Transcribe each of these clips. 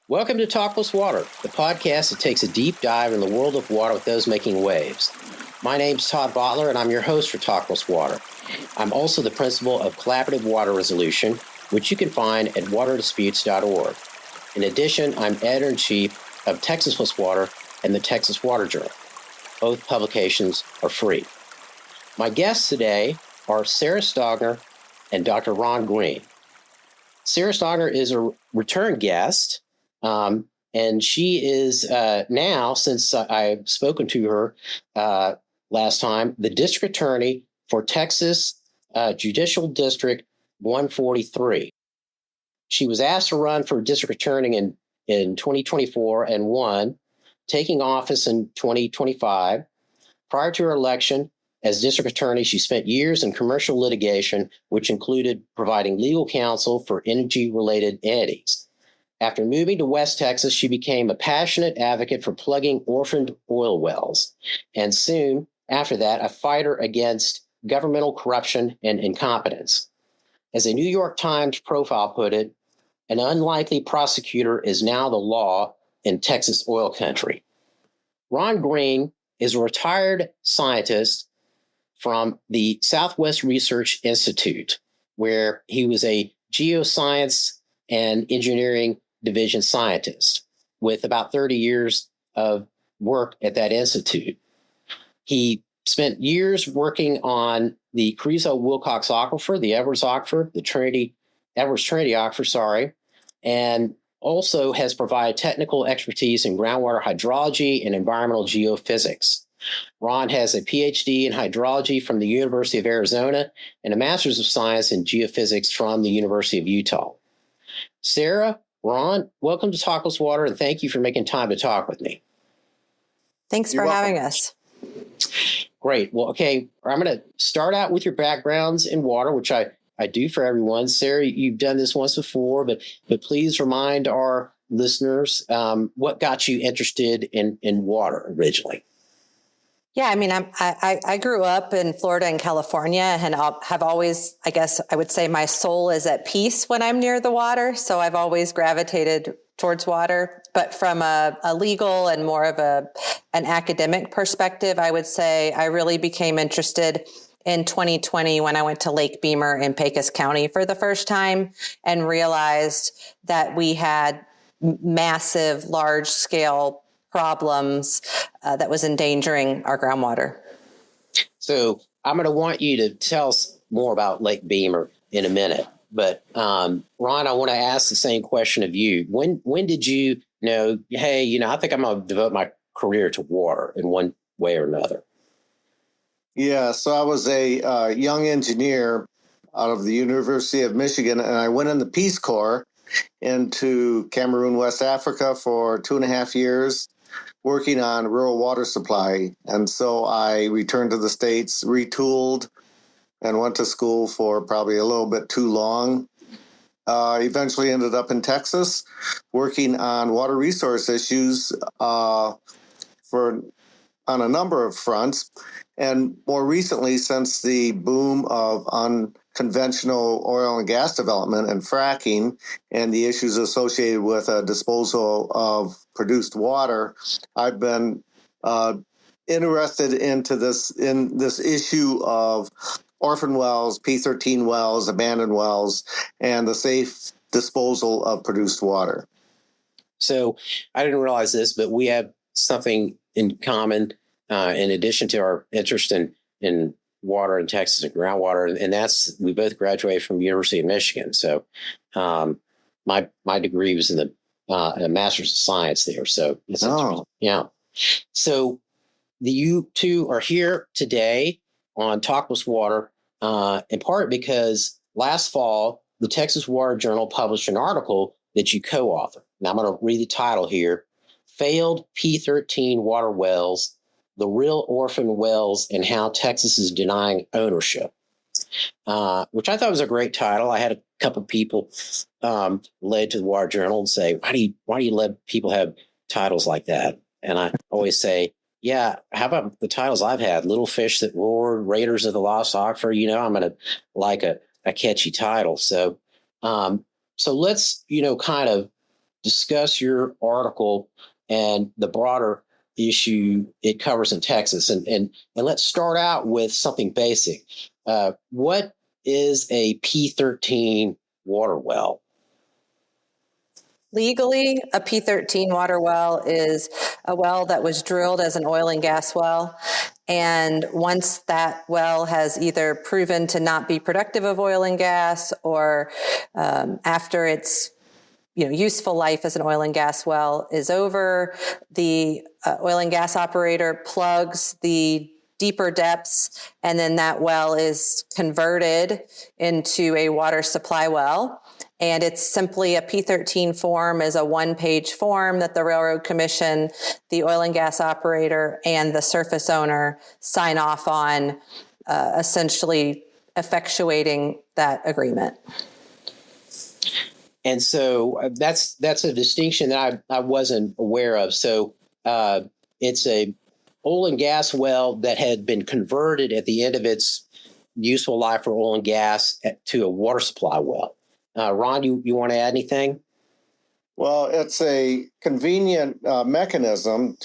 Welcome to Talkless Water, the podcast that takes a deep dive in the world of water with those making waves. My name's Todd Bottler, and I'm your host for Talkless Water. I'm also the principal of Collaborative Water Resolution, which you can find at waterdisputes.org. In addition, I'm editor-in-chief of Texas Plus Water and the Texas Water Journal. Both publications are free. My guests today are Sarah Stogner and Dr. Ron Green. Sarah Stogner is a return guest, and she is now, since I've spoken to her last time, the district attorney for Texas Judicial District 143. She was asked to run for district attorney in 2024 and won, taking office in 2025. Prior to her election as district attorney, she spent years in commercial litigation, which included providing legal counsel for energy-related entities. After moving to West Texas, she became a passionate advocate for plugging orphaned oil wells, and soon after that, a fighter against governmental corruption and incompetence. As a New York Times profile put it, an unlikely prosecutor is now the law in Texas oil country. Ron Green is a retired scientist from the Southwest Research Institute, where he was a geoscience and engineering division scientist with about 30 years of work at that institute. He spent years working on the Carrizo-Wilcox Aquifer, the Edwards Aquifer, the Edwards-Trinity Aquifer, and also has provided technical expertise in groundwater hydrology and environmental geophysics. Ron has a PhD in hydrology from the University of Arizona and a Master's of Science in Geophysics from the University of Utah. Sarah, Ron, welcome to Talkless Water, and thank you for making time to talk with me. Thanks for having us. Great. Well, okay, I'm going to start out with your backgrounds in water, which I do for everyone. Sarah, you've done this once before, but please remind our listeners what got you interested in water originally. Yeah, I mean, I grew up in Florida and California and have always, I guess I would say my soul is at peace when I'm near the water. So I've always gravitated towards water. But from a legal and more of an academic perspective, I would say I really became interested in 2020 when I went to Lake Beamer in Pecos County for the first time and realized that we had massive, large-scale problems that was endangering our groundwater. So I'm going to want you to tell us more about Lake Beamer in a minute. But Ron, I want to ask the same question of you. When did you know, hey, I think I'm going to devote my career to water in one way or another? Yeah, so I was a young engineer out of the University of Michigan, and I went in the Peace Corps into Cameroon, West Africa for 2.5 years, working on rural water supply. And so I returned to the States, retooled, and went to school for probably a little bit too long. Eventually ended up in Texas, working on water resource issues on a number of fronts. And more recently, since the boom of unconventional oil and gas development and fracking and the issues associated with disposal of produced water, I've been interested in this issue of orphan wells, P13 wells, abandoned wells, and the safe disposal of produced water. So I didn't realize this, but we have something in common. In addition to our interest in water in Texas and groundwater, and that's we both graduated from the University of Michigan. So my degree was in a Master's of Science there. So yeah. So you two are here today on Talkless Water, in part because last fall the Texas Water Journal published an article that you co-authored. Now I'm going to read the title here: "Failed P13 Water Wells, the Real Orphan Wells and How Texas is Denying Ownership," which I thought was a great title. I had a couple people led to the Water Journal and say, why do you let people have titles like that? And I always say, yeah, how about the titles I've had? Little Fish That Roared, Raiders of the Lost Aquifer. I'm going to like a catchy title. So let's, kind of discuss your article and the broader issue it covers in Texas. And let's start out with something basic. What is a P13 water well? Legally, a P13 water well is a well that was drilled as an oil and gas well. And once that well has either proven to not be productive of oil and gas, or after its useful life as an oil and gas well is over, the oil and gas operator plugs the deeper depths, and then that well is converted into a water supply well. And it's simply a P13 form is a one-page form that the Railroad Commission, the oil and gas operator, and the surface owner sign off on, essentially effectuating that agreement. And so that's a distinction that I wasn't aware of. So it's a oil and gas well that had been converted at the end of its useful life for oil and gas to a water supply well. Ron, you want to add anything? Well, it's a convenient mechanism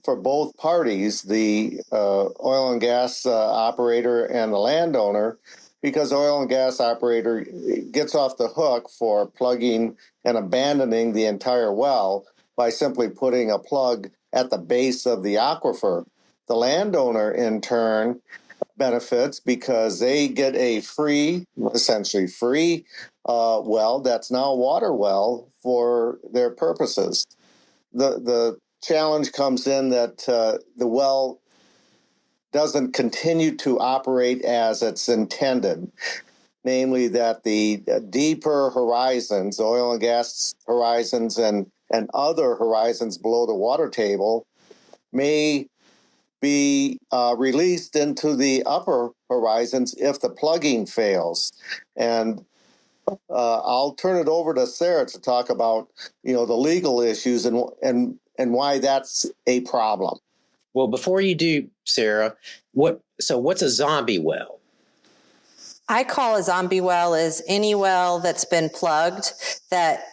for both parties, the oil and gas operator and the landowner, because the oil and gas operator gets off the hook for plugging and abandoning the entire well by simply putting a plug at the base of the aquifer. The landowner, in turn, benefits because they get a essentially free well that's now a water well for their purposes. The challenge comes in that the well doesn't continue to operate as it's intended, namely that the deeper horizons, oil and gas horizons and other horizons below the water table may be released into the upper horizons if the plugging fails. And I'll turn it over to Sarah to talk about the legal issues and why that's a problem. Well, before you do, Sarah, what's a zombie well? I call a zombie well is any well that's been plugged, that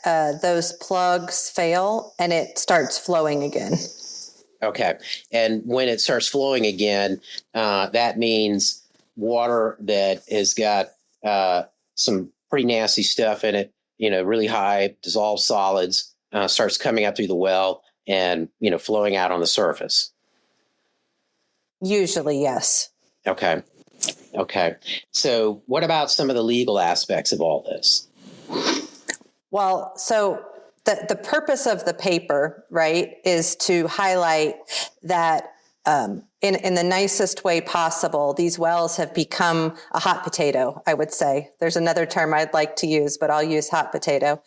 those plugs fail and it starts flowing again. Okay. And when it starts flowing again, that means water that has got some pretty nasty stuff in it, really high dissolved solids, starts coming up through the well and, flowing out on the surface. Usually, yes. Okay. So what about some of the legal aspects of all this? Well, so the purpose of the paper, right, is to highlight that in the nicest way possible, these wells have become a hot potato, I would say. There's another term I'd like to use, but I'll use hot potato.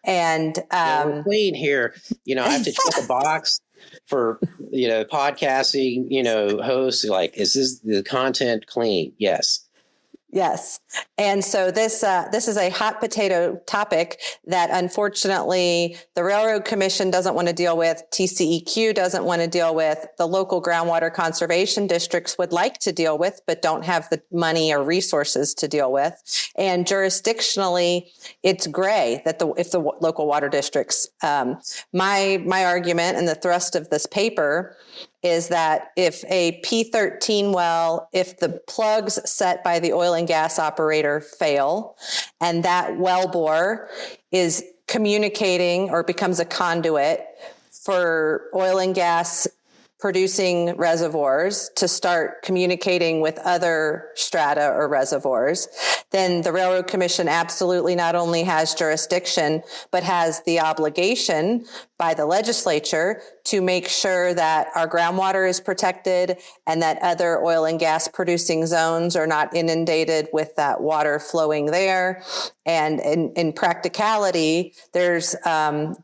And we're clean here. I have to check a box for, podcasting, hosts, like, is this the content clean? Yes. Yes. And so this is a hot potato topic that unfortunately the Railroad Commission doesn't want to deal with, TCEQ doesn't want to deal with, the local groundwater conservation districts would like to deal with, but don't have the money or resources to deal with. And jurisdictionally, it's gray that if the local water districts, my argument and the thrust of this paper is that if a P13 well, if the plugs set by the oil and gas operator fail, and that wellbore is communicating or becomes a conduit for oil and gas producing reservoirs to start communicating with other strata or reservoirs, then the Railroad Commission absolutely not only has jurisdiction, but has the obligation by the legislature to make sure that our groundwater is protected and that other oil and gas producing zones are not inundated with that water flowing there. And in practicality, there's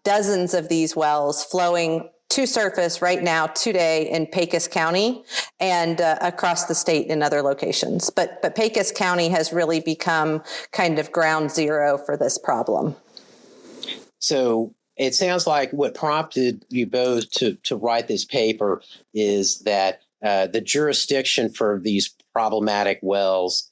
dozens of these wells flowing to surface right now today in Pecos County and across the state in other locations. But Pecos County has really become kind of ground zero for this problem. So it sounds like what prompted you both to write this paper is that the jurisdiction for these problematic wells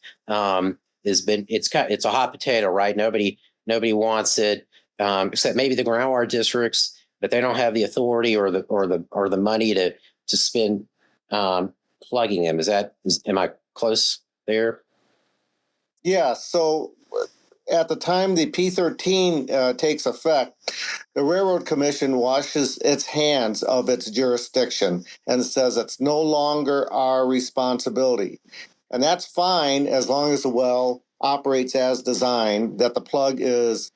it's a hot potato, right? Nobody wants it. except maybe the groundwater districts, but they don't have the authority or the money to spend plugging them. Am I close there? Yeah. So at the time the P13 takes effect, the Railroad Commission washes its hands of its jurisdiction and says it's no longer our responsibility. And that's fine as long as the well operates as designed, that the plug is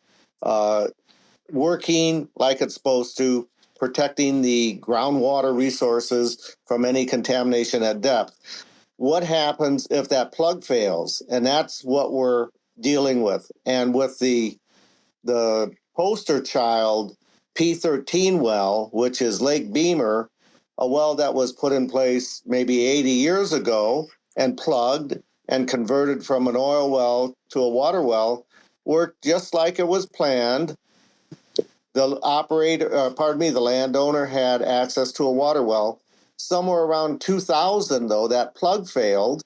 working like it's supposed to, protecting the groundwater resources from any contamination at depth. What happens if that plug fails? And that's what we're dealing with. And with the poster child P13 well, which is Lake Beamer, a well that was put in place maybe 80 years ago and plugged and converted from an oil well to a water well, worked just like it was planned. The landowner had access to a water well. Somewhere around 2000, though, that plug failed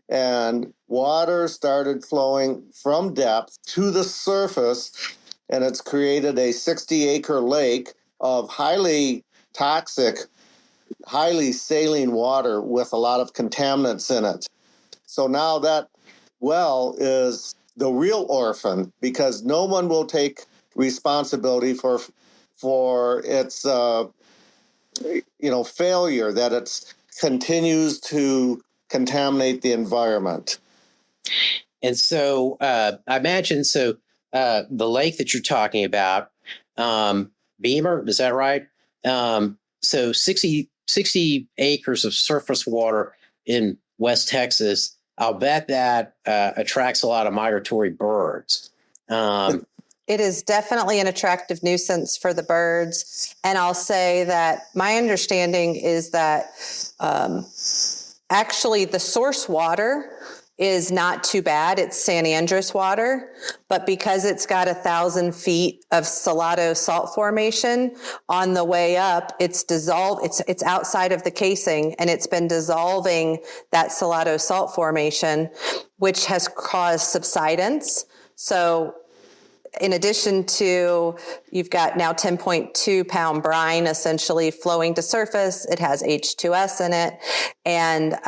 and water started flowing from depth to the surface, and it's created a 60-acre lake of highly toxic, highly saline water with a lot of contaminants in it. So now that well is the real orphan because no one will take responsibility for its failure, that it continues to contaminate the environment. And so I imagine the lake that you're talking about, Beamer, is that right? So 60 acres of surface water in West Texas, I'll bet that attracts a lot of migratory birds. It is definitely an attractive nuisance for the birds. And I'll say that my understanding is that actually the source water is not too bad. It's San Andreas water, but because it's got 1,000 feet of Salado salt formation on the way up, it's dissolved. It's outside of the casing and it's been dissolving that Salado salt formation, which has caused subsidence. So in addition to, you've got now 10.2 pound brine essentially flowing to surface. It has H2S in it. And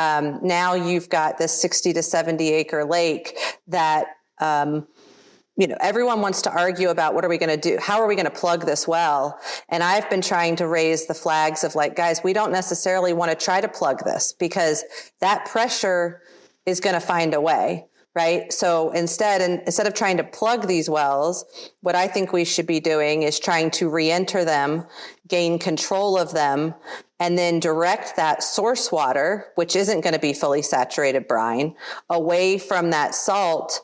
now you've got this 60 to 70 acre lake that, everyone wants to argue about what are we going to do? How are we going to plug this well? And I've been trying to raise the flags of like, guys, we don't necessarily want to try to plug this because that pressure is going to find a way. Right. So instead of trying to plug these wells, what I think we should be doing is trying to re-enter them, gain control of them, and then direct that source water, which isn't going to be fully saturated brine, away from that salt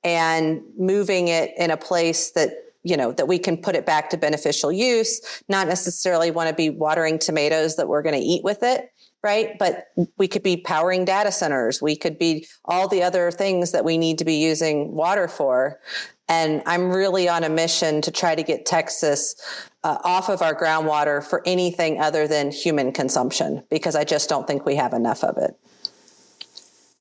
and moving it in a place that, that we can put it back to beneficial use, not necessarily want to be watering tomatoes that we're going to eat with it. Right. But we could be powering data centers. We could be all the other things that we need to be using water for. And I'm really on a mission to try to get Texas off of our groundwater for anything other than human consumption, because I just don't think we have enough of it.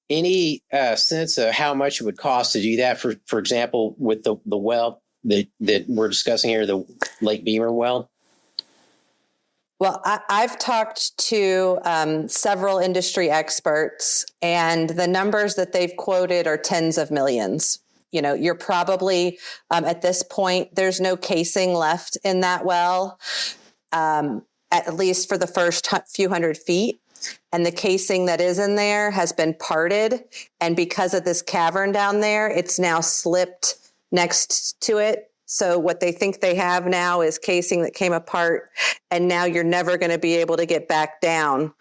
Any sense of how much it would cost to do that? For example, with the well that we're discussing here, the Lake Beamer well? Well, I've talked to several industry experts, and the numbers that they've quoted are tens of millions. You're probably at this point, there's no casing left in that well, at least for the first few hundred feet. And the casing that is in there has been parted. And because of this cavern down there, it's now slipped next to it. So what they think they have now is casing that came apart, and now you're never going to be able to get back down.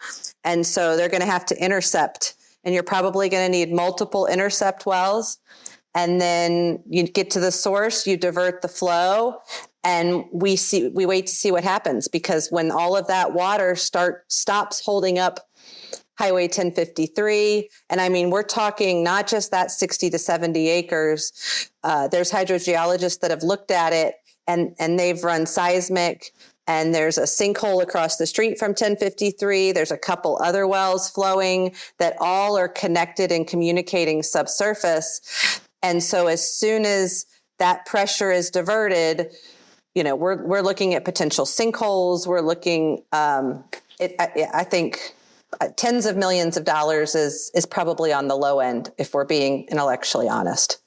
And so they're going to have to intercept, and you're probably going to need multiple intercept wells. And then you get to the source, you divert the flow, and we wait to see what happens, because when all of that water stops holding up Highway 1053. And I mean, we're talking not just that 60 to 70 acres. There's hydrogeologists that have looked at it and they've run seismic, and there's a sinkhole across the street from 1053. There's a couple other wells flowing that all are connected and communicating subsurface. And so as soon as that pressure is diverted, we're looking at potential sinkholes. We're looking, I think tens of millions of dollars is probably on the low end if we're being intellectually honest.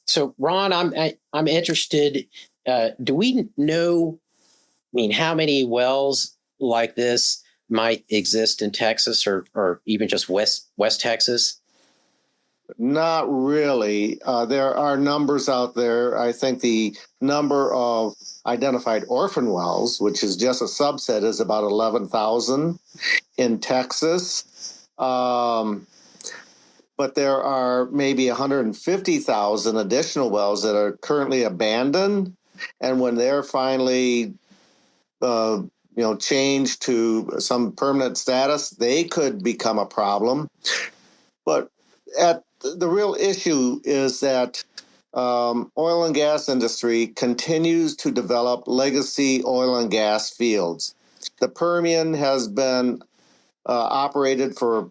So, Ron, I'm interested. Do we know? I mean, how many wells like this might exist in Texas, or even just West Texas? Not really. There are numbers out there. I think the number of identified orphan wells, which is just a subset, is about 11,000 in Texas. But there are maybe 150,000 additional wells that are currently abandoned. And when they're finally changed to some permanent status, they could become a problem. But the real issue is that oil and gas industry continues to develop legacy oil and gas fields. The Permian has been operated for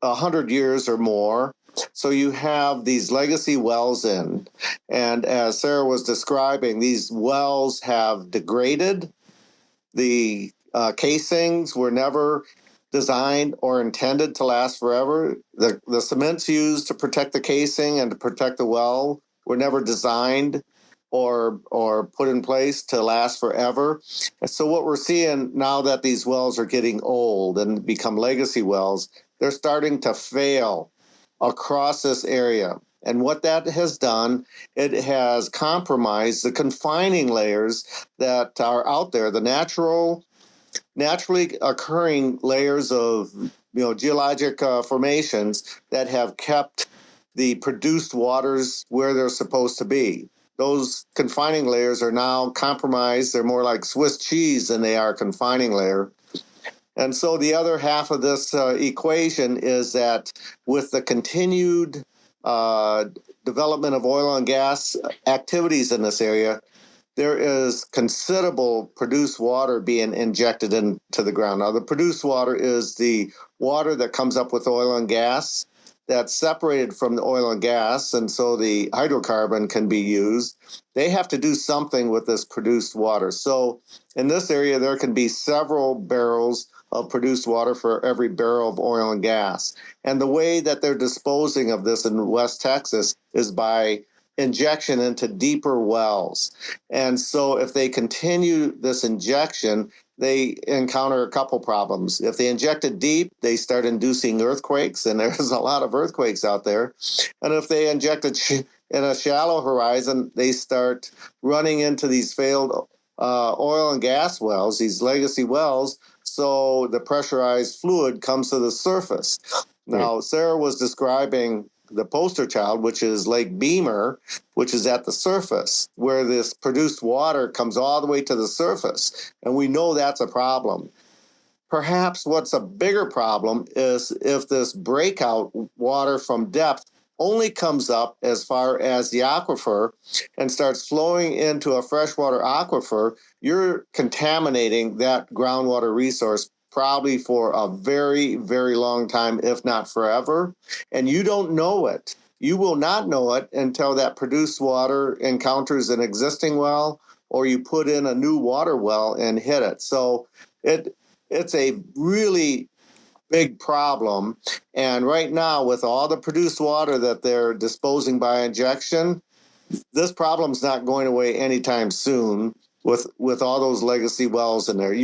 100 years or more. So you have these legacy wells in. And as Sarah was describing, these wells have degraded. The casings were never designed or intended to last forever. The cements used to protect the casing and to protect the well were never designed or put in place to last forever. And so what we're seeing now that these wells are getting old and become legacy wells, they're starting to fail across this area. And what that has done, it has compromised the confining layers that are out there, the naturally occurring layers of geologic formations that have kept the produced waters where they're supposed to be. Those confining layers are now compromised. They're more like Swiss cheese than they are a confining layer. And so the other half of this equation is that with the continued development of oil and gas activities in this area, there is considerable produced water being injected into the ground. Now, the produced water is the water that comes up with oil and gas that's separated from the oil and gas, and so the hydrocarbon can be used. They have to do something with this produced water. So in this area, there can be several barrels of produced water for every barrel of oil and gas. And the way that they're disposing of this in West Texas is by injection into deeper wells. And so if they continue this injection, they encounter a couple problems. If they inject it deep, they start inducing earthquakes, and there's a lot of earthquakes out there. And if they inject it in a shallow horizon, they start running into these failed oil and gas wells, these legacy wells, so the pressurized fluid comes to the surface. Now, Sarah was describing the poster child, which is Lake Beamer, which is at the surface, where this produced water comes all the way to the surface. And we know that's a problem. Perhaps what's a bigger problem is if this breakout water from depth only comes up as far as the aquifer and starts flowing into a freshwater aquifer, you're contaminating that groundwater resource probably for a very, very long time, if not forever. And you don't know it. You will not know it until that produced water encounters an existing well or you put in a new water well and hit it. So it's a really big problem. And right now, with all the produced water that they're disposing by injection, this problem's not going away anytime soon with all those legacy wells in there.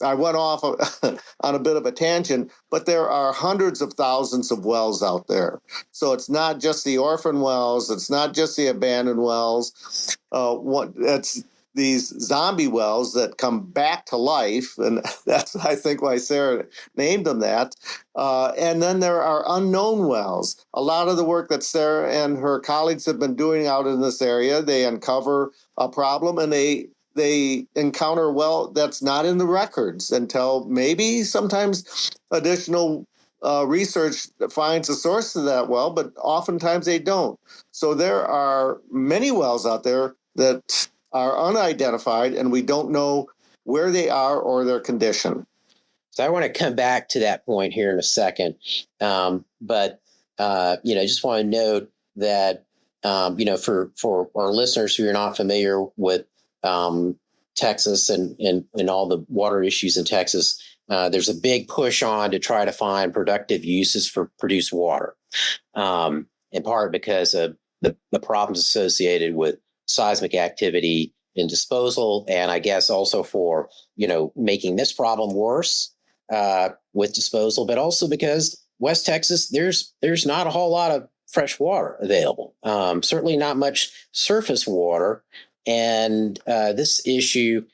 I went off on a bit of a tangent, but there are hundreds of thousands of wells out there. So it's not just the orphan wells. It's not just the abandoned wells. It's these zombie wells that come back to life. And that's, I think, why Sarah named them that. And then there are unknown wells. A lot of the work that Sarah and her colleagues have been doing out in this area, they uncover a problem and they encounter a well that's not in the records until maybe sometimes additional research finds the source of that well, but oftentimes they don't. So there are many wells out there that are unidentified, and we don't know where they are or their condition. So I want to come back to that point here in a second. But just want to note that for our listeners who are not familiar with Texas and all the water issues in Texas, there's a big push on to try to find productive uses for produced water, in part because of the problems associated with seismic activity and disposal, and I guess also for making this problem worse with disposal, but also because West Texas, there's not a whole lot of fresh water available. Certainly not much surface water, and this issue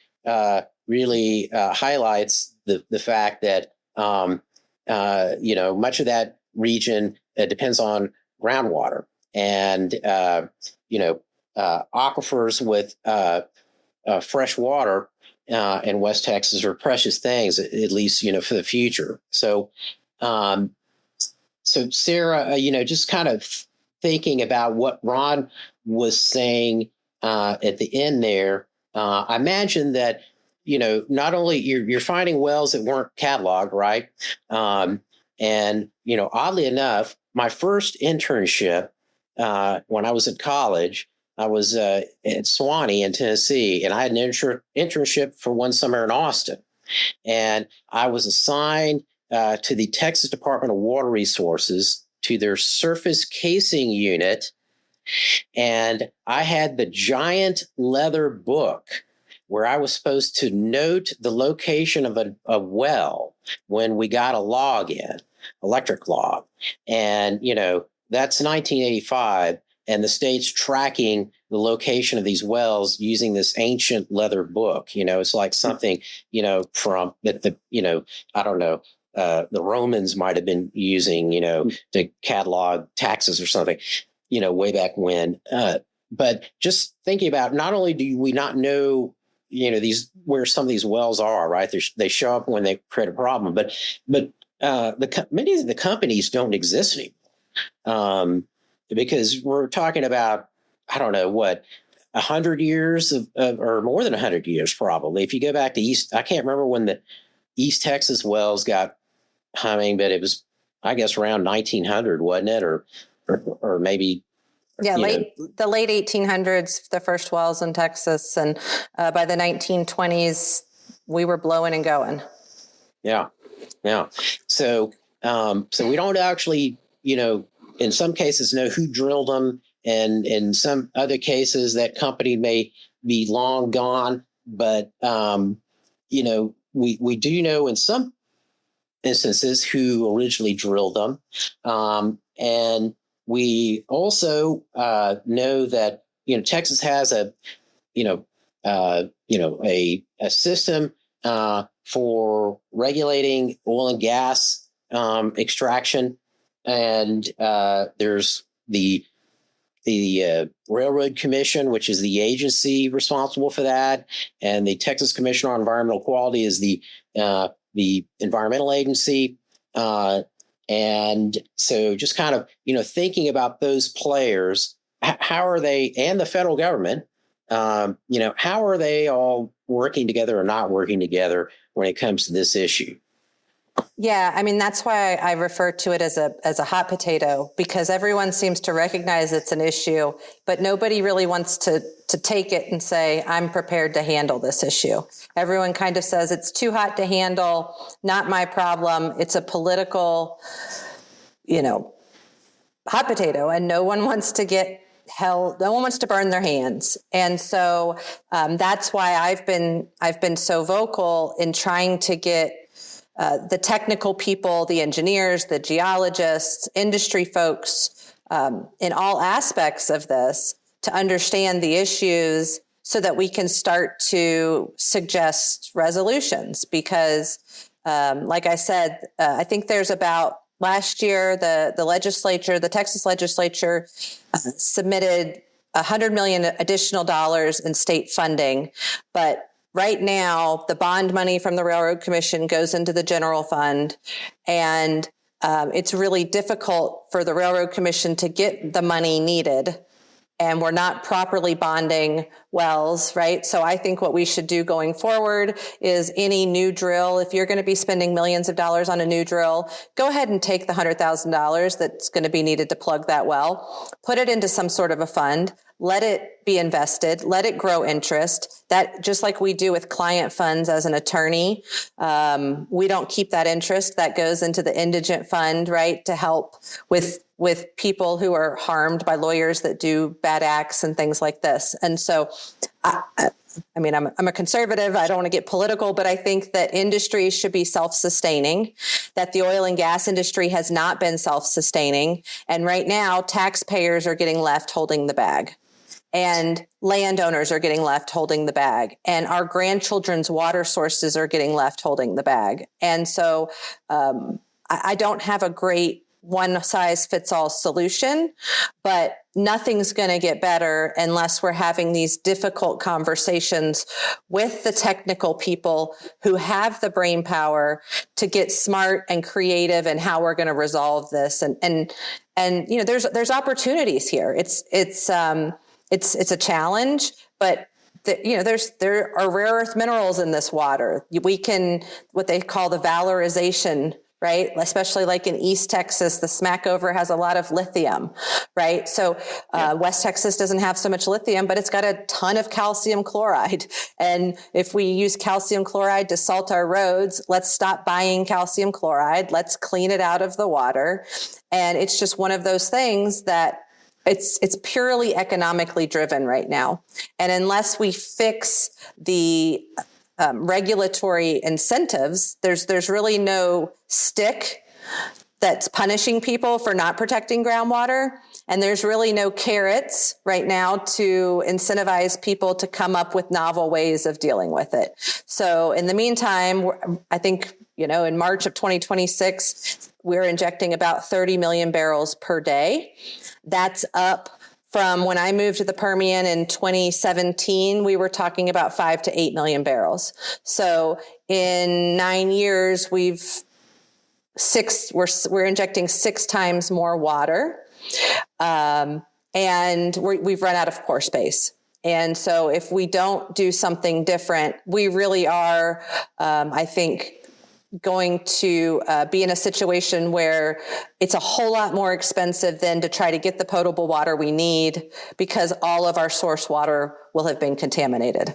really highlights the fact that much of that region depends on groundwater, and aquifers with fresh water in West Texas are precious things, at least for the future. So, Sarah, just kind of thinking about what Ron was saying at the end there, I imagine that not only you're finding wells that weren't cataloged, right? And oddly enough, my first internship when I was in college, I was at Swanee in Tennessee, and I had an internship for one summer in Austin. And I was assigned to the Texas Department of Water Resources to their surface casing unit. And I had the giant leather book where I was supposed to note the location of a well when we got a log in, electric log. And, that's 1985. And the state's tracking the location of these wells using this ancient leather book. It's like something, from that I don't know, the Romans might have been using, to catalog taxes or something, way back when. But just thinking about, not only do we not know, where some of these wells are, right? They show up when they create a problem, but many of the companies don't exist anymore. Because we're talking about, I don't know what, 100 years or more than 100 years, probably. If you go back to I can't remember when the East Texas wells got humming, but it was, I guess, around 1900, wasn't it? Or maybe. Yeah, the late 1800s, the first wells in Texas. And by the 1920s, we were blowing and going. Yeah. So we don't actually, in some cases know who drilled them, and in some other cases that company may be long gone. But, we do know in some instances who originally drilled them. And we also know that, Texas has a system for regulating oil and gas extraction. And there's the Railroad Commission, which is the agency responsible for that, and the Texas Commission on Environmental Quality is the environmental agency. And so, just kind of thinking about those players, how are they, and the federal government, how are they all working together or not working together when it comes to this issue? Yeah, I mean, that's why I refer to it as a hot potato, because everyone seems to recognize it's an issue, but nobody really wants to take it and say, I'm prepared to handle this issue. Everyone kind of says it's too hot to handle, not my problem. It's a political, hot potato, and no one wants to get held. No one wants to burn their hands. And so that's why I've been so vocal in trying to get the technical people, the engineers, the geologists, industry folks, in all aspects of this to understand the issues so that we can start to suggest resolutions. Because, like I said, I think there's about last year, the Texas legislature submitted $100 million additional dollars in state funding, but right now, the bond money from the Railroad Commission goes into the general fund, and it's really difficult for the Railroad Commission to get the money needed and we're not properly bonding wells, right? So I think what we should do going forward is any new drill, if you're going to be spending millions of dollars on a new drill, go ahead and take the $100,000 that's going to be needed to plug that well, put it into some sort of a fund, let it be invested, let it grow interest. That, just like we do with client funds as an attorney, we don't keep that interest. That goes into the indigent fund, right, to help with people who are harmed by lawyers that do bad acts and things like this. And so, I mean, I'm a conservative. I don't want to get political, but I think that industries should be self-sustaining, that the oil and gas industry has not been self-sustaining. And right now, taxpayers are getting left holding the bag. And landowners are getting left holding the bag. And our grandchildren's water sources are getting left holding the bag. And so I don't have a great one-size-fits-all solution, but nothing's going to get better unless we're having these difficult conversations with the technical people who have the brain power to get smart and creative in how we're going to resolve this. And you know, there's opportunities here. It's a challenge, but there are rare earth minerals in this water. We can, what they call the valorization, right? Especially like in East Texas, the Smackover has a lot of lithium, right? So West Texas doesn't have so much lithium, but it's got a ton of calcium chloride. And if we use calcium chloride to salt our roads, let's stop buying calcium chloride. Let's clean it out of the water. And it's just one of those things that it's purely economically driven right now. And unless we fix the regulatory incentives, there's really no stick that's punishing people for not protecting groundwater. And there's really no carrots right now to incentivize people to come up with novel ways of dealing with it. So in the meantime, I think, in March of 2026, we're injecting about 30 million barrels per day. That's up from when I moved to the Permian in 2017, we were talking about 5 to 8 million barrels. So in 9 years, we're injecting 6 times more water. And we've run out of pore space. And so if we don't do something different, we really are, I think, going to be in a situation where it's a whole lot more expensive than to try to get the potable water we need, because all of our source water will have been contaminated.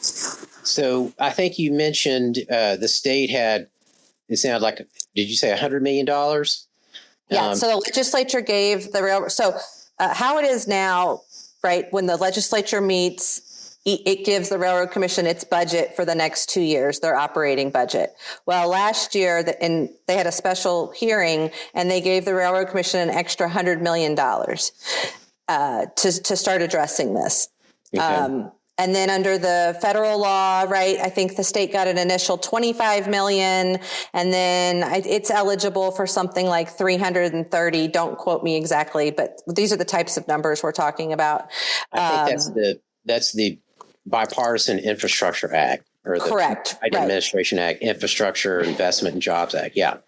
So I think you mentioned the state had, it sounded like, did you say $100 million? Yeah, so the legislature gave the railroad. So how it is now, right, when the legislature meets, it gives the Railroad Commission its budget for the next 2 years, their operating budget. Well, last year, they had a special hearing, and they gave the Railroad Commission an extra $100 million to start addressing this. Okay. And then under the federal law, right, I think the state got an initial $25 million, and then it's eligible for something like 330. Don't quote me exactly, but these are the types of numbers we're talking about. I think that's the Bipartisan Infrastructure Act, or the correct, Biden Administration Act, Infrastructure Investment and Jobs Act. Yeah.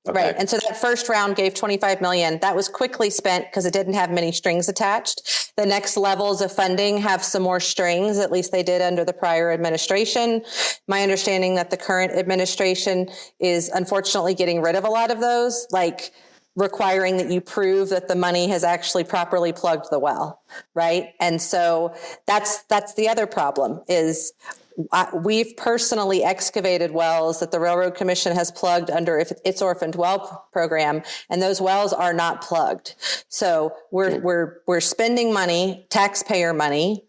Okay. Right. And so that first round gave 25 million. That was quickly spent because it didn't have many strings attached. The next levels of funding have some more strings, at least they did under the prior administration. My understanding that the current administration is unfortunately getting rid of a lot of those, like requiring that you prove that the money has actually properly plugged the well, right? And so that's the other problem is we've personally excavated wells that the Railroad Commission has plugged under its orphaned well program, and those wells are not plugged. So we're spending money, taxpayer money,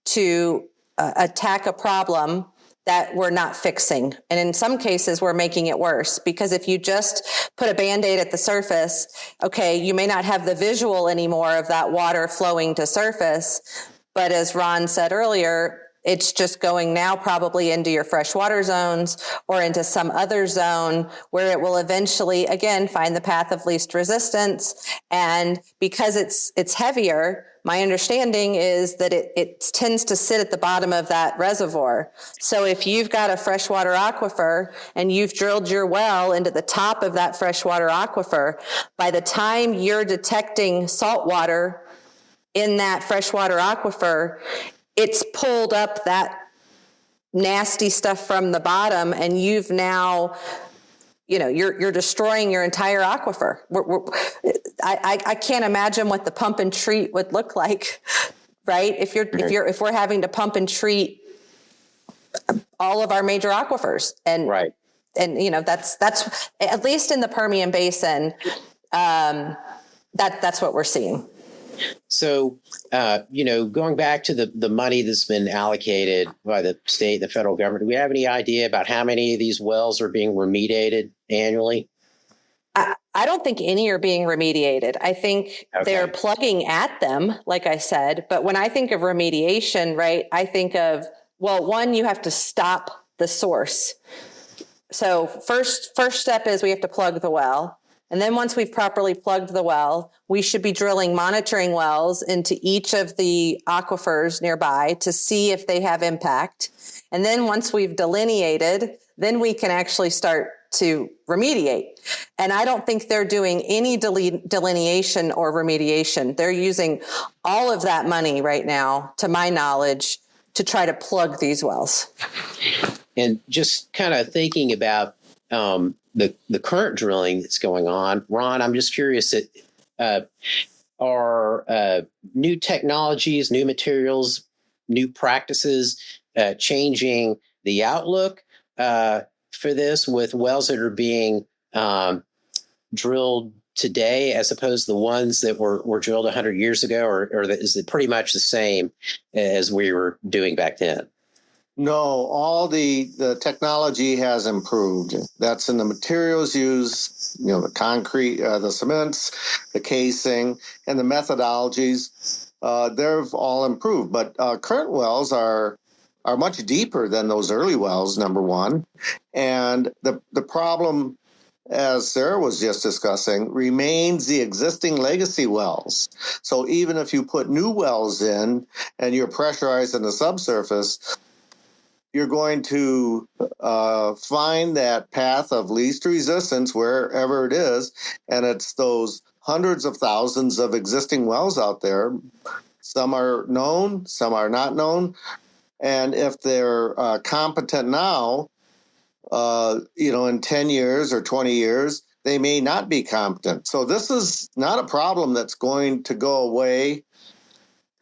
to attack a problem that we're not fixing. And in some cases, we're making it worse, because if you just put a Band-Aid at the surface, okay, you may not have the visual anymore of that water flowing to surface. But as Ron said earlier, it's just going now probably into your freshwater zones or into some other zone where it will eventually, again, find the path of least resistance. And because it's heavier, my understanding is that it tends to sit at the bottom of that reservoir. So if you've got a freshwater aquifer and you've drilled your well into the top of that freshwater aquifer, by the time you're detecting salt water in that freshwater aquifer, it's pulled up that nasty stuff from the bottom, and you've now, you're destroying your entire aquifer. I can't imagine what the pump and treat would look like, right? If we're having to pump and treat all of our major aquifers, and right. And that's at least in the Permian Basin, that's what we're seeing. So, going back to the money that's been allocated by the state and the federal government, do we have any idea about how many of these wells are being remediated annually? I don't think any are being remediated. I think they're plugging at them, like I said. But when I think of remediation, right, I think of, well, one, you have to stop the source. So first step is we have to plug the well. And then once we've properly plugged the well, we should be drilling monitoring wells into each of the aquifers nearby to see if they have impact. And then once we've delineated, then we can actually start to remediate. And I don't think they're doing any delineation or remediation. They're using all of that money right now, to my knowledge, to try to plug these wells. And just kind of thinking about the current drilling that's going on, Ron, I'm just curious that are new technologies, new materials, new practices changing the outlook for this, with wells that are being drilled today as opposed to the ones that were drilled 100 years ago, or is it pretty much the same as we were doing back then? No, all the technology has improved. That's in the materials used, the concrete, the cements, the casing, and the methodologies. They've all improved. But current wells are much deeper than those early wells, number one. And the problem, as Sarah was just discussing, remains the existing legacy wells. So even if you put new wells in and you're pressurized in the subsurface, you're going to find that path of least resistance wherever it is. And it's those hundreds of thousands of existing wells out there. Some are known, some are not known. And if they're competent now, in 10 years or 20 years, they may not be competent. So this is not a problem that's going to go away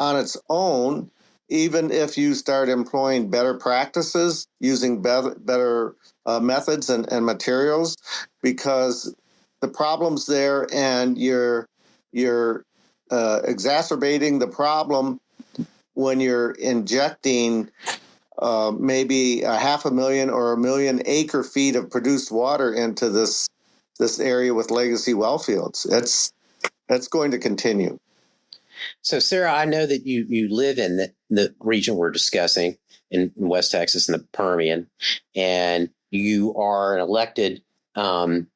on its own, even if you start employing better practices, using better methods and materials, because the problem's there, and you're exacerbating the problem when you're injecting maybe 500,000 or 1 million acre feet of produced water into this area with legacy well fields. That's going to continue. So, Sarah, I know that you live in the region we're discussing in West Texas in the Permian, and you are an elected, not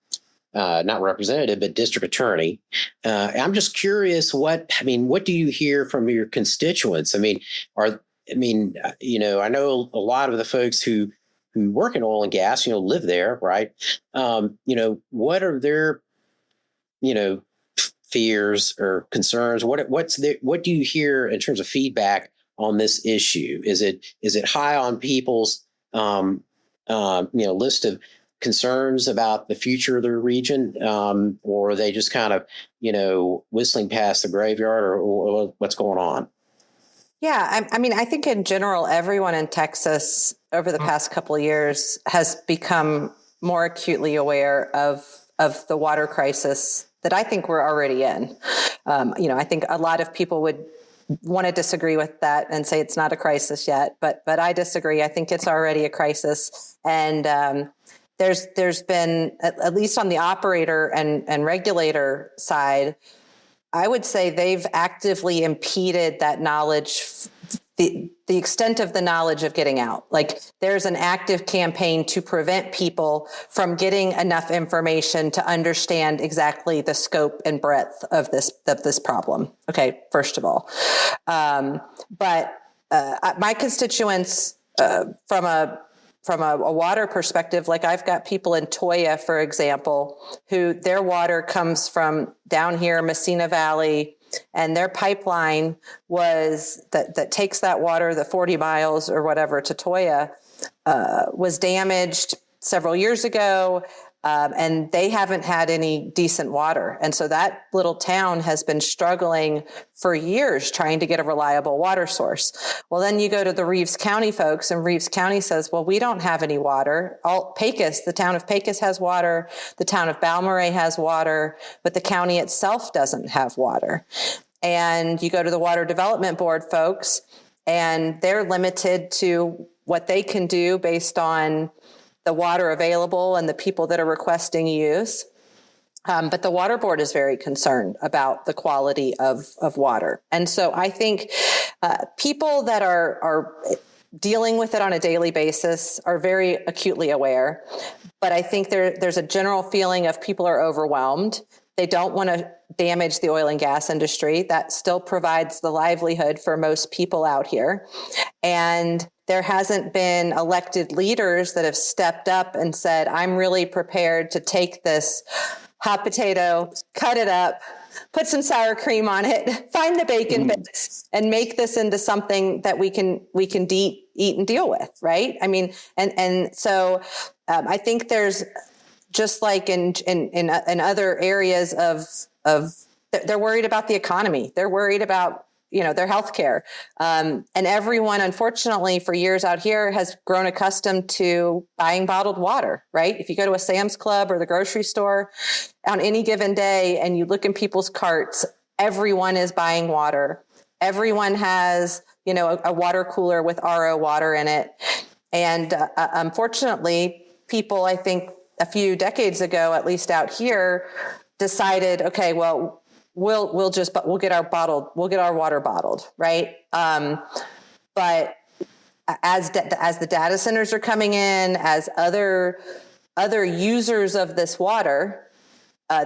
representative, but district attorney. I'm just curious, what do you hear from your constituents? I know a lot of the folks who work in oil and gas, live there, right? What are their, fears or concerns? What do you hear in terms of feedback on this issue? Is it high on people's list of concerns about the future of their region, or are they just kind of whistling past the graveyard, or what's going on? Yeah, I think in general, everyone in Texas over the past couple of years has become more acutely aware of the water crisis that I think we're already in. I think a lot of people would want to disagree with that and say it's not a crisis yet, but I disagree. I think it's already a crisis, and there's been, at least on the operator and regulator side, I would say they've actively impeded that knowledge, the extent of the knowledge of getting out. Like, there's an active campaign to prevent people from getting enough information to understand exactly the scope and breadth of this problem. Okay, first of all. But my constituents, from a water perspective, like I've got people in Toya, for example, who their water comes from down here, Messina Valley, and their pipeline that takes that water, the 40 miles or whatever to Toya, was damaged several years ago. And they haven't had any decent water. And so that little town has been struggling for years trying to get a reliable water source. Well, then you go to the Reeves County folks, and Reeves County says, well, we don't have any water. Pecos, the town of Pecos has water. The town of Balmorhea has water, but the county itself doesn't have water. And you go to the Water Development Board folks, and they're limited to what they can do based on the water available and the people that are requesting use. But the water board is very concerned about the quality of water. And so I think people that are dealing with it on a daily basis are very acutely aware. But I think there's a general feeling of people are overwhelmed. They don't want to damage the oil and gas industry. That still provides the livelihood for most people out here. And there hasn't been elected leaders that have stepped up and said, I'm really prepared to take this hot potato, cut it up, put some sour cream on it, find the bacon bits, and make this into something that we can eat and deal with, right? I mean, and so I think there's, just like in other areas of they're worried about the economy. They're worried about, their healthcare. And everyone, unfortunately, for years out here has grown accustomed to buying bottled water, right? If you go to a Sam's Club or the grocery store on any given day and you look in people's carts, everyone is buying water. Everyone has, a water cooler with RO water in it. And unfortunately, people, I think a few decades ago, at least out here, decided, okay, well, we'll get our water bottled, right? But as the data centers are coming in, as other users of this water,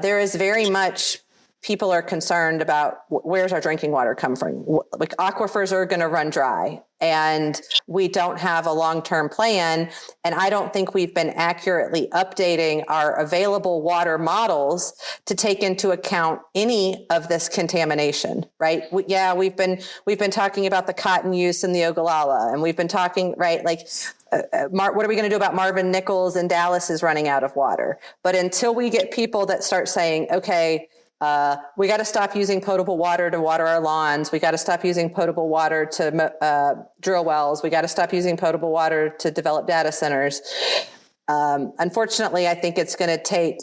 there is very much people are concerned about where's our drinking water come from. Like aquifers are going to run dry, and we don't have a long-term plan. And I don't think we've been accurately updating our available water models to take into account any of this contamination, right? We've been talking about the cotton use in the Ogallala, and we've been talking, right? Like, what are we going to do about Marvin Nichols and Dallas is running out of water? But until we get people that start saying, okay, we got to stop using potable water to water our lawns. We got to stop using potable water to drill wells. We got to stop using potable water to develop data centers. Unfortunately, I think it's going to take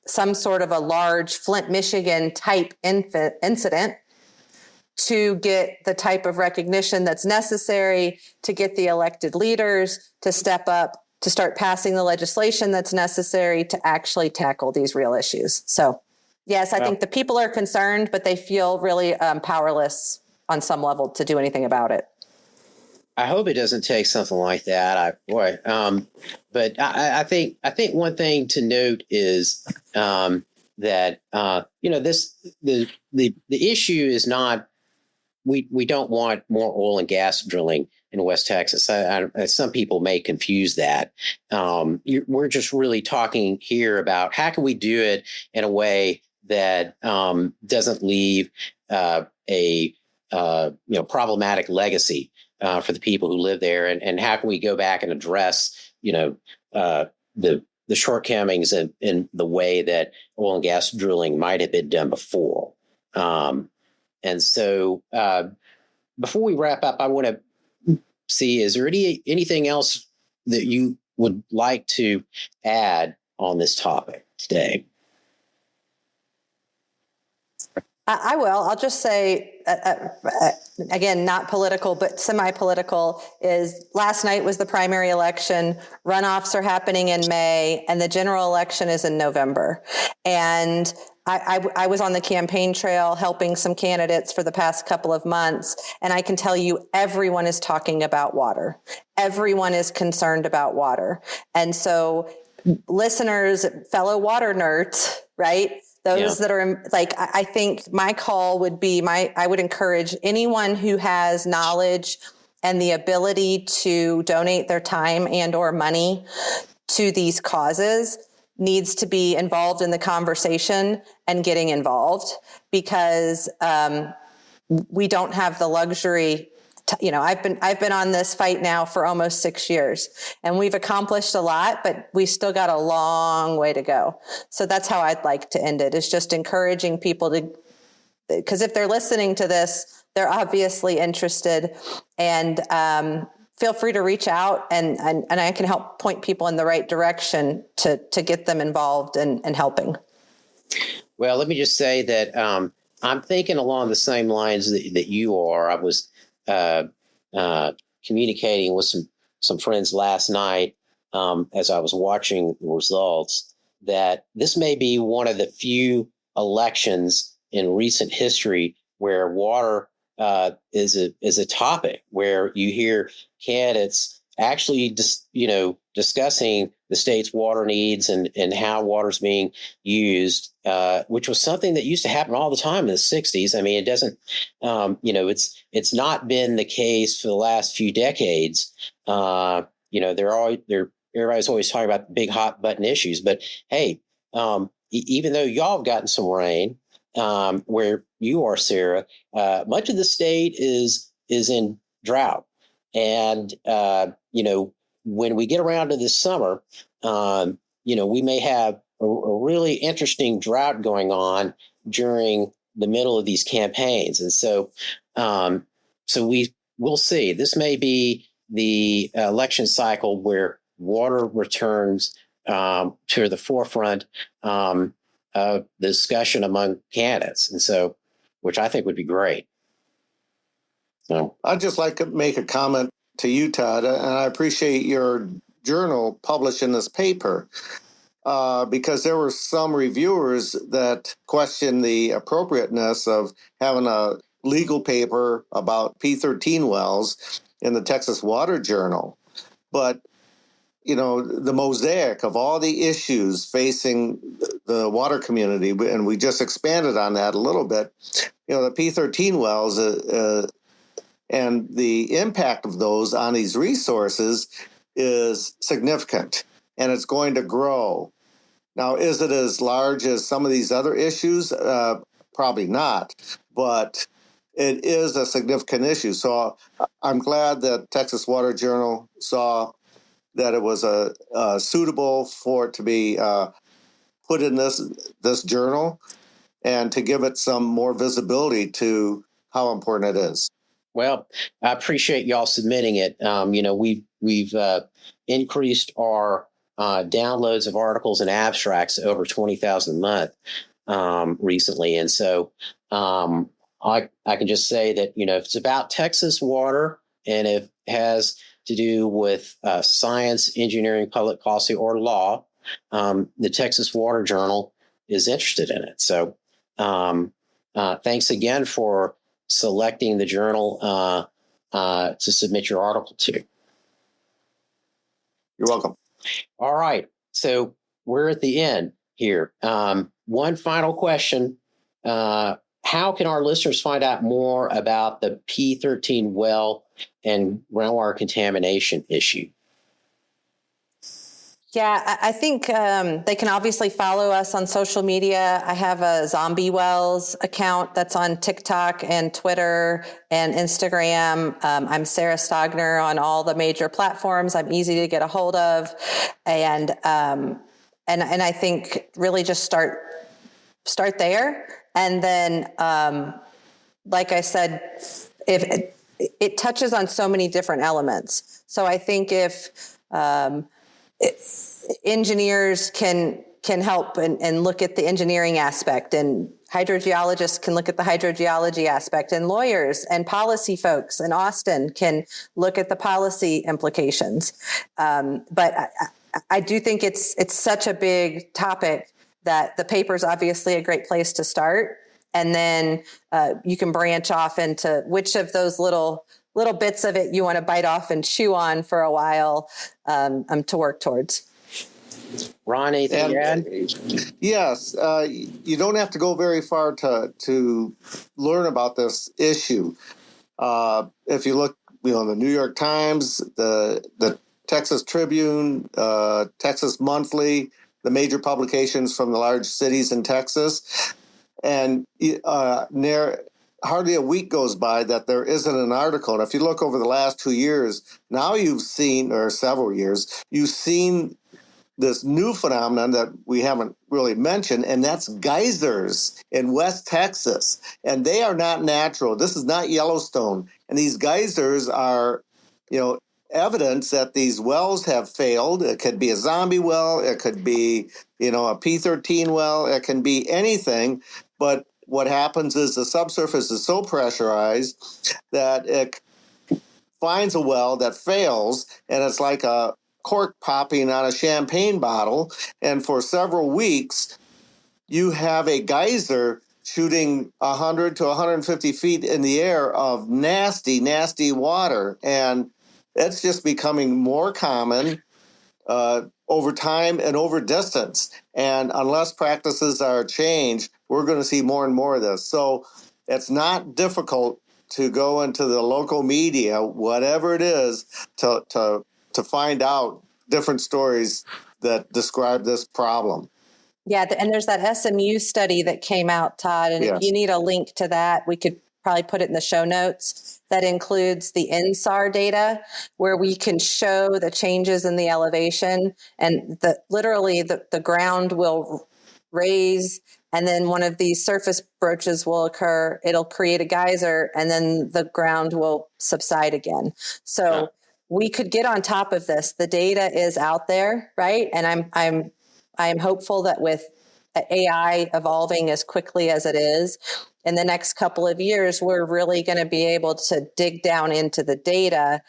some sort of a large Flint, Michigan type incident to get the type of recognition that's necessary to get the elected leaders to step up, to start passing the legislation that's necessary to actually tackle these real issues. So yes, I think the people are concerned, but they feel really powerless on some level to do anything about it. I hope it doesn't take something like that. But I think one thing to note is that the issue is not we don't want more oil and gas drilling in West Texas. Some people may confuse that. We're just really talking here about how can we do it in a way that doesn't leave a problematic legacy for the people who live there, and how can we go back and address the shortcomings in the way that oil and gas drilling might have been done before. And so before we wrap up, I want to see, is there anything else that you would like to add on this topic today? I will. I'll just say, again, not political, but semi-political, is last night was the primary election. Runoffs are happening in May, and the general election is in November. And I was on the campaign trail helping some candidates for the past couple of months, and I can tell you everyone is talking about water. Everyone is concerned about water. And so listeners, fellow water nerds, right? Those that are like, I think my call would be I would encourage anyone who has knowledge and the ability to donate their time and or money to these causes needs to be involved in the conversation and getting involved. because we don't have the luxury. I've been on this fight now for almost 6 years, and we've accomplished a lot, but we still got a long way to go. So that's how I'd like to end it, is just encouraging people to, because if they're listening to this, they're obviously interested, and feel free to reach out, and I can help point people in the right direction to get them involved and helping. Well, let me just say that I'm thinking along the same lines that you are. I was communicating with some friends last night as I was watching the results, that this may be one of the few elections in recent history where water is a topic, where you hear candidates actually discussing the state's water needs and how water's being used, which was something that used to happen all the time in the 60s. I mean, it doesn't, it's not been the case for the last few decades. Everybody's always talking about the big hot button issues, but hey, even though y'all have gotten some rain, where you are, Sarah, much of the state is in drought. And, when we get around to this summer, we may have a really interesting drought going on during the middle of these campaigns. And so we'll see. This may be the election cycle where water returns to the forefront of the discussion among candidates. And so, which I think would be great. So I'd just like to make a comment to you, Todd, and I appreciate your journal publishing this paper, because there were some reviewers that questioned the appropriateness of having a legal paper about P13 wells in the Texas Water Journal. But, the mosaic of all the issues facing the water community, and we just expanded on that a little bit, the P13 wells and the impact of those on these resources is significant, and it's going to grow. Now, is it as large as some of these other issues? Probably not, but it is a significant issue. So I'm glad that Texas Water Journal saw that it was suitable for it to be put in this journal, and to give it some more visibility to how important it is. Well, I appreciate y'all submitting it. We've increased our downloads of articles and abstracts over 20,000 a month recently. And so I can just say that, if it's about Texas water and if it has to do with science, engineering, public policy, or law, the Texas Water Journal is interested in it. So thanks again for selecting the journal to submit your article to. You're welcome. All right. So we're at the end here. One final question. How can our listeners find out more about the P13 well and groundwater contamination issue? Yeah, I think they can obviously follow us on social media. I have a Zombie Wells account that's on TikTok and Twitter and Instagram. I'm Sarah Stogner on all the major platforms. I'm easy to get a hold of, and I think really just start there, and then like I said, if it touches on so many different elements. So I think if engineers can help and look at the engineering aspect, and hydrogeologists can look at the hydrogeology aspect, and lawyers and policy folks in Austin can look at the policy implications. But I do think it's such a big topic that the paper is obviously a great place to start. And then you can branch off into which of those little bits of it you want to bite off and chew on for a while to work towards. Ron, anything to add? Yes. You don't have to go very far to learn about this issue. If you look, the New York Times, the Texas Tribune, Texas Monthly, the major publications from the large cities in Texas, And hardly a week goes by that there isn't an article. And if you look over the last 2 years, now you've seen, or several years, you've seen this new phenomenon that we haven't really mentioned, and that's geysers in West Texas. And they are not natural. This is not Yellowstone. And these geysers are, evidence that these wells have failed. It could be a zombie well. It could be, a P13 well. It can be anything. But what happens is the subsurface is so pressurized that it finds a well that fails, and it's like a cork popping on a champagne bottle. And for several weeks, you have a geyser shooting 100 to 150 feet in the air of nasty, nasty water. And it's just becoming more common over time and over distance. And unless practices are changed, we're going to see more and more of this. So it's not difficult to go into the local media, whatever it is, to find out different stories that describe this problem. Yeah, and there's that SMU study that came out, Todd, and if you need a link to that, we could probably put it in the show notes. That includes the INSAR data, where we can show the changes in the elevation, and literally the ground will raise, and then one of these surface broaches will occur. It'll create a geyser, and then the ground will subside again. So we could get on top of this. The data is out there, right? And I'm hopeful that with AI evolving as quickly as it is, in the next couple of years, we're really going to be able to dig down into the data,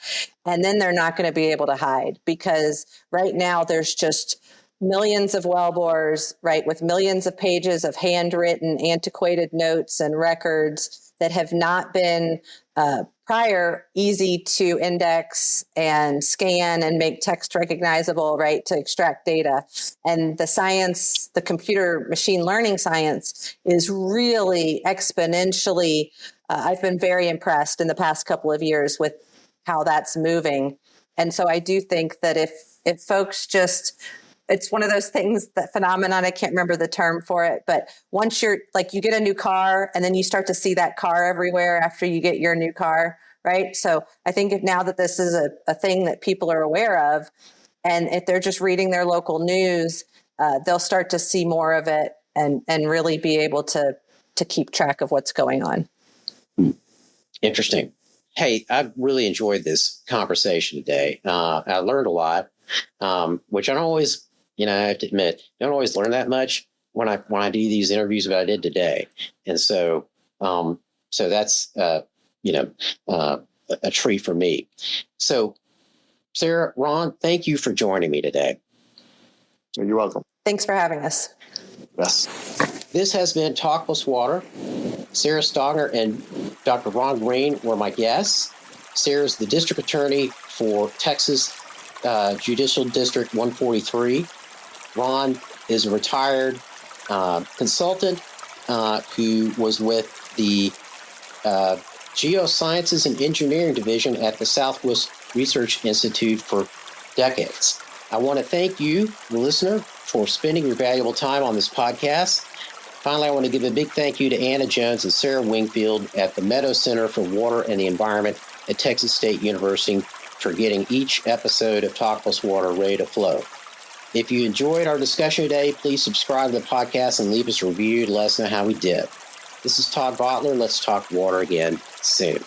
and then they're not going to be able to hide, because right now there's just millions of wellbores, right, with millions of pages of handwritten, antiquated notes and records that have not been prior easy to index and scan and make text recognizable, right, to extract data. And the science, the computer machine learning science, is really exponentially, I've been very impressed in the past couple of years with how that's moving. And so I do think that if folks just, it's one of those things, that phenomenon, I can't remember the term for it, but once you're like, you get a new car and then you start to see that car everywhere after you get your new car, right? So I think if now that this is a thing that people are aware of, and if they're just reading their local news, they'll start to see more of it and really be able to keep track of what's going on. Interesting. Hey, I really enjoyed this conversation today. I learned a lot, which I don't always, I have to admit, don't always learn that much when I do these interviews, but I did today. And so that's, a treat for me. So, Sarah, Ron, thank you for joining me today. You're welcome. Thanks for having us. Yes. This has been Talk Plus Water. Sarah Stogner and Dr. Ron Green were my guests. Sarah's the district attorney for Texas Judicial District 143. Ron is a retired consultant who was with the Geosciences and Engineering Division at the Southwest Research Institute for decades. I want to thank you, the listener, for spending your valuable time on this podcast. Finally, I want to give a big thank you to Anna Jones and Sarah Wingfield at the Meadow Center for Water and the Environment at Texas State University for getting each episode of Talk Plus Water ready to flow. If you enjoyed our discussion today, please subscribe to the podcast and leave us a review to let us know how we did. This is Todd Bottler. Let's talk water again soon.